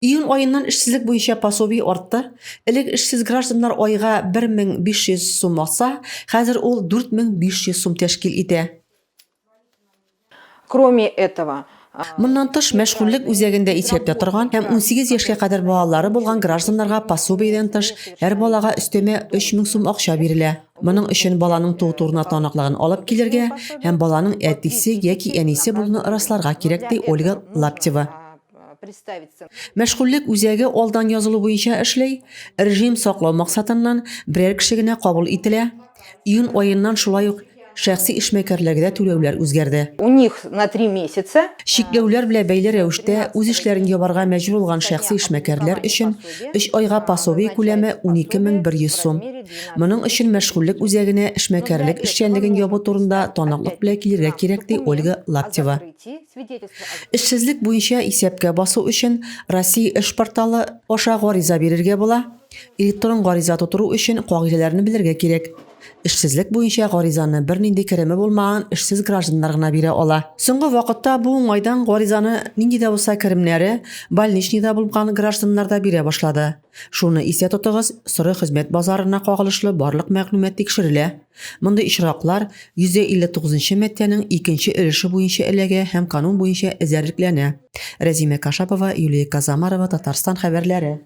Iyun ayından işsizlik boyunca пособие arttı. Элек işsiz gражданнар ayga 1500 сум алса, хәзер ул 4500 сум тәшкил итә. Кроме этого, Моннан тыш мәшгульлек үзәгендә исәптә торган һәм 18 яшькә кадәр балалары булган гражданнарга пособиедән тыш һәр балага өстәмә 3000 сум акча бирелә. Моның өчен баланың туу-турына таныклыгын алып килергә һәм баланың әтисе яки әнисе булуны расларга кирәк, ди Ольга Лаптева. Мәшгульлек үзәге алдан язылу буенча эшләй, режим саклау максатыннан берәр кеше генә кабул ителә. Июнь аеннан шулай ук шәхси эшмәкәрләргә түләүләр үзгәрде. у них на 3 месяца Шикләүләр белән бәйле рәвештә үз эшләрен ябарга мәҗбүр булган шәхси эшмәкәрләр өчен 3 айга пособие күләме 12100 сум. Моның өчен мәшгульлек үзәгенә эшмәкәрлек эшчәнлеген ябу турында таныклык белән килергә кирәк, ди Ольга Лаптева. Эшсезлек буенча исәпкә басу өчен Россия эш порталы аша гариза бирергә була. Электрон гариза тутыру өчен кагыйдәләрне белергә кирәк. Эшсезлек буенча гаризаны бернинди кереме булмаган эшсез гражданнар гына бирә ала. Соңгы вакытта бу уңайдан гаризаны нинди дә булса керемнәре больничныйда булган гражданнар да бирә башлады. Шуны исә тотыгыз, соры хезмәт базарына кагылышлы барлык мәгълүмат тикшерелә. Мондый очраклар 159 маддәнең 2нче өлеше буенча эләгә һәм канун буенча эзәрлекләнә. Рәзимә Кашапова, Юлия Казамарова, Татарстан хәбәрләре.